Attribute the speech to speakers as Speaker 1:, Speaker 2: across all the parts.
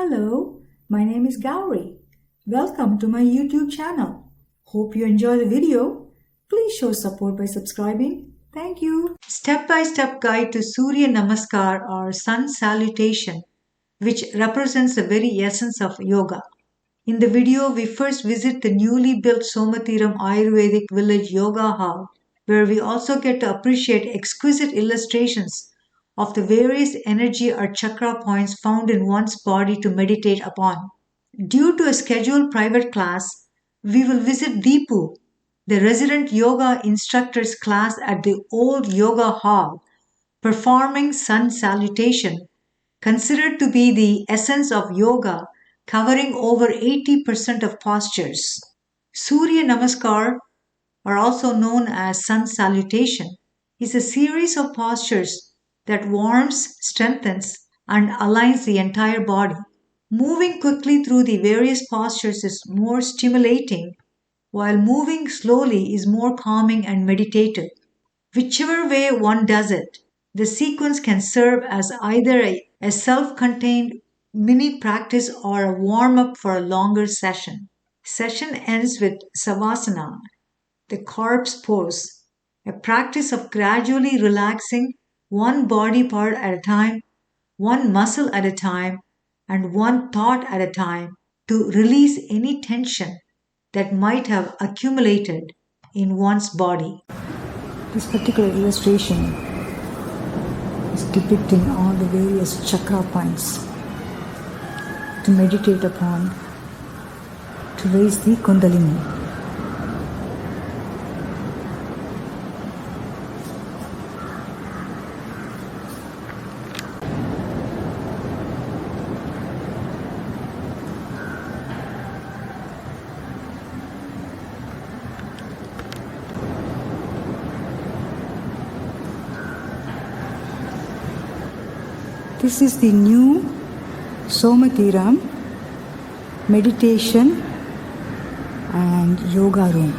Speaker 1: Hello, my name is Gauri. Welcome to my YouTube channel. Hope you enjoy the video. Please show support by subscribing. Thank you. Step-by-step guide to Surya Namaskar or Sun Salutation, which represents the very essence of yoga. In the video, we first visit the newly built Somatheeram Ayurvedic Village Yoga Hall, where we also get to appreciate exquisite illustrations of the various energy or chakra points found in one's body to meditate upon. Due to a scheduled private class, we will visit Deepu, the Resident Yoga Instructor's class at the old yoga hall, performing Sun Salutation, considered to be the essence of yoga, covering over 80% of postures. Surya Namaskar, or also known as Sun Salutation, is a series of postures that warms, strengthens, and aligns the entire body. Moving quickly through the various postures is more stimulating, while moving slowly is more calming and meditative. Whichever way one does it, the sequence can serve as either a self-contained mini practice or a warm-up for a longer session. Session ends with Savasana, the corpse pose, a practice of gradually relaxing one body part at a time, one muscle at a time, and one thought at a time to release any tension that might have accumulated in one's body. This particular illustration is depicting all the various chakra points to meditate upon to raise the Kundalini. This is the new Somatheeram meditation and yoga room.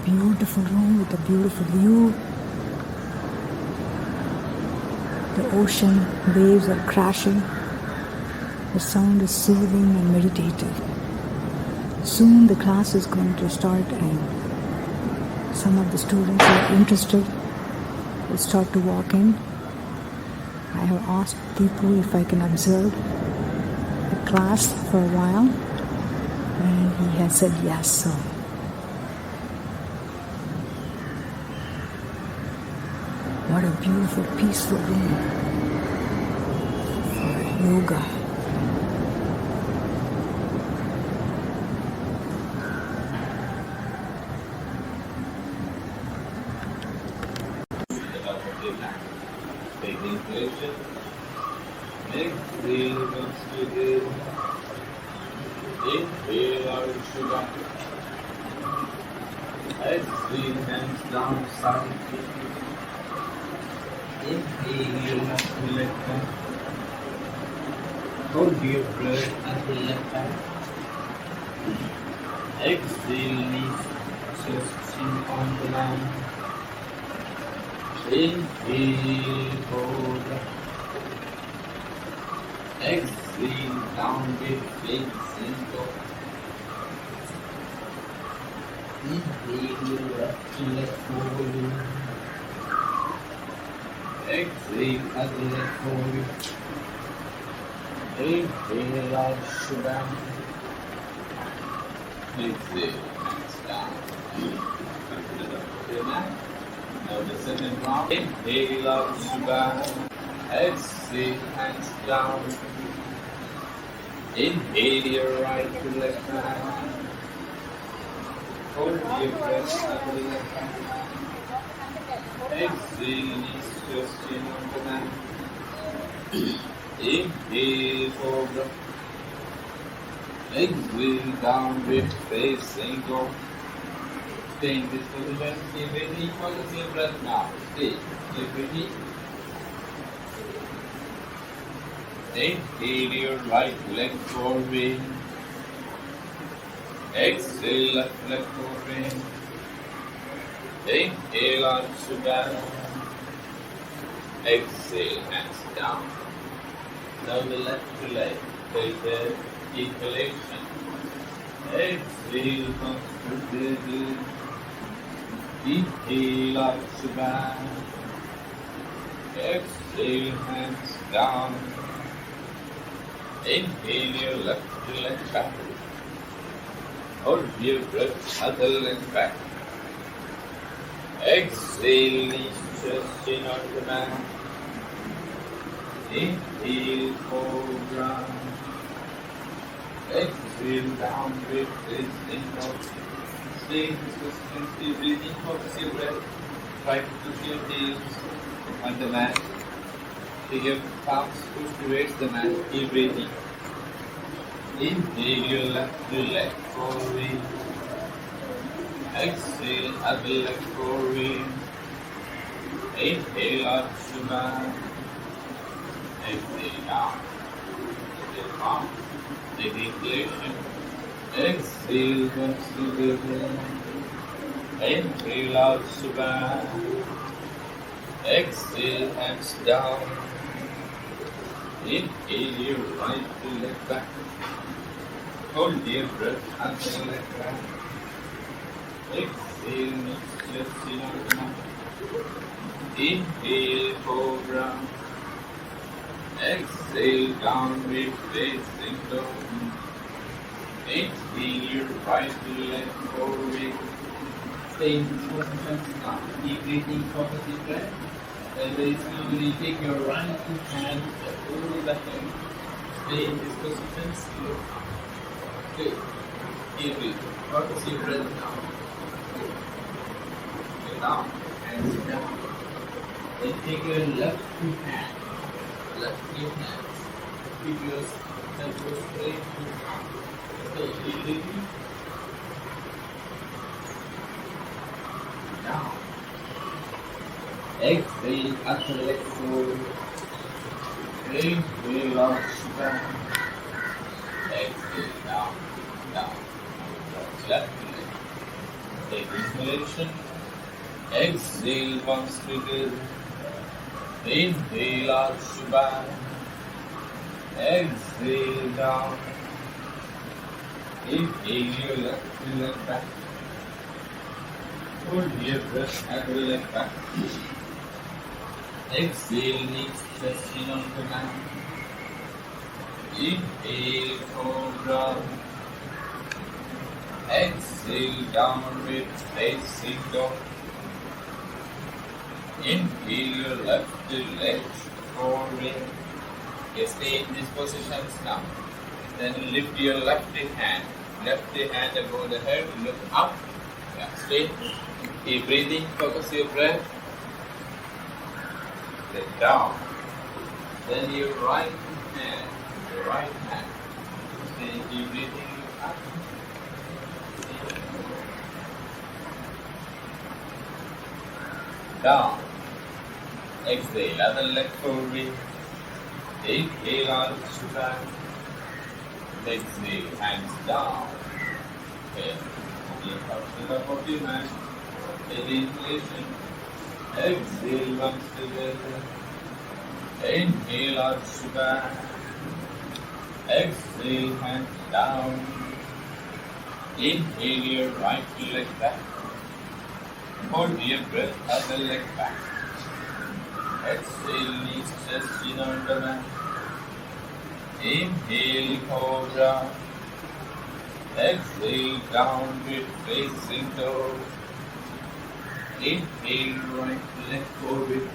Speaker 1: Beautiful room with a beautiful view. The ocean waves are crashing. The sound is soothing and meditative. Soon the class is going to start and some of the students who are interested will start to walk in. I have asked Deepu if I can observe the class for a while and he has said yes. So what a beautiful, peaceful room for yoga.
Speaker 2: Taking pleasure. Exhale once again. Inhale out sugar. Exhale, hands down, silently. Inhale your muscle left hand. Hold your breath until left hand. Exhale, knees just chin on the line. Inhale, hold up. Exhale, down with facing up. Inhale your left to left forward. Exhale, other leg forward. Inhale out, Shiva. Exhale, hands down. Now the second round. Inhale out, Shiva. Exhale, hands down. Inhale your right to left hand. Hold your breath, other left hand. Exhale, knees just chin on the mat. Inhale, cobra. Exhale, down with facing go. Stay in this position, stay with equal to same breath now. Stay. Keep breathing. Inhale your right leg forward. Exhale left leg forward. Inhale arms to back. Exhale hands down. Now the left leg. Take the inhalation. Exhale comes together. Inhale arms to back. Exhale hands down. Inhale your left leg back. Hold your breath, other leg back. Exhale, knees, chest, chin on the mat. Inhale, cobra. Exhale, downward facing dog. Stay in this position, stay breathing, focus your breath. Try to push your heels on the mat. Take your palms push towards the mat. Keep breathing. Inhale your left leg forward. Exhale, other leg forward. Inhale, arms to back. Exhale, down. Exhale, down. Take inhalation. Exhale, comes together. Inhale, arms to back. Exhale, hands down. Inhale your right leg back. Hold your breath and the leg back. Exhale, knees, chest, chin on the mat. Inhale, cobra. Exhale, downward facing dog. Inhale your right leg forward. Stay in this position now. Keep breathing, focus your breath. And very slowly take your right hand over the head. Stay in this position slow. Good. Keep breathing. Focus your breath now. Good. Good. Down. Hands down. Then take your left hand. Left hand. Keep your elbows straight. Stay. Keep breathing. Down. Exhale, upper leg forward. Inhale, arms back. Exhale, down, down. Left leg. Take inhalation. Exhale, comes together. Inhale, arms back. Exhale, down. Inhale, your left leg back. Hold your breath, upper leg back. Exhale, knees, chest, chin on the mat. Inhale, cobra. Exhale, downward facing dog. Inhale your left leg forward. Stay in these positions now. Then lift your left hand. Left hand above the head. Look up. Yeah, stay. Keep breathing. Focus your breath. Let down. Then your right hand. Your right hand. Stay. Keep breathing. Up. Down. Exhale, other leg forward. Inhale, arms to back. Exhale, hands down. Okay. Lift up to the top of your mat. Take inhalation. Exhale, comes together. Inhale, arms to back. Exhale, hands down. Inhale your right leg back. Hold your breath, other leg back. Exhale, knees, chest, chin on the mat. Inhale, cobra. Exhale, downward facing dog. Inhale, right leg forward.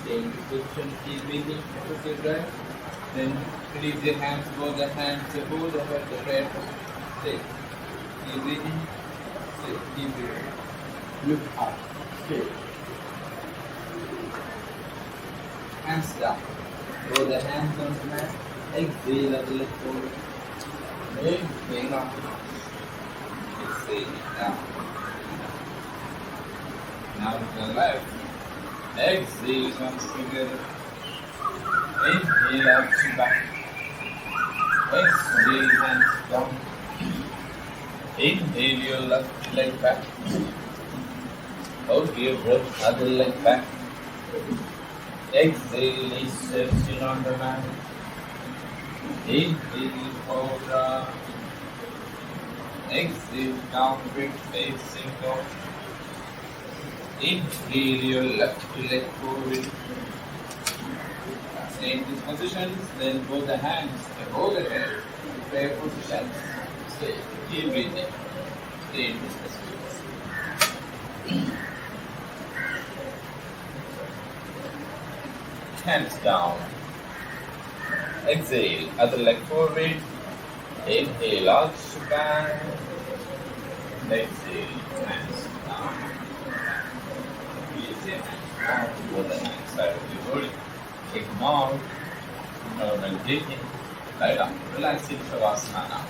Speaker 2: Stay in this position, keep breathing, focus your breath. Then release your hands, both the hands above the head, the breath. Stay. Keep breathing. Stay. Keep breathing. Look up. Stay. Hands down. Roll the hands on the mat. Exhale, other leg forward. Inhale up. Exhale down. Now to the left. Exhale, hands together. Inhale, arch back. Exhale, hands down. Inhale your left leg back. Hold your breath, other leg back. Exhale, knees stretching on the mat. Inhale, cobra. Exhale, downward facing dog. Inhale your left leg forward. Stay in these positions, then both the hands above the head. Prayer positions. Stay. Keep breathing. Stay in these positions. Hands down. Exhale, other leg forward. Inhale, arch back. Exhale, hands down. Release your hands down toward the next side of your body. Ignore normal breathing. Lie down. Relaxing Shavasana now.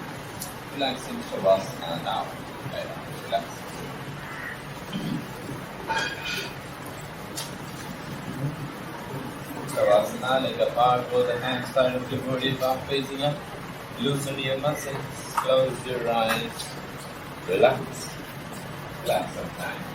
Speaker 2: Relaxing Shavasana now. Lie down. Relax. Shavasana, leg apart, both the hands side of your body, palm facing up. Loosen your muscles. Close your eyes. Relax. Relax sometimes.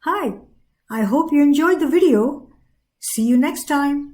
Speaker 1: Hi, I hope you enjoyed the video. See you next time.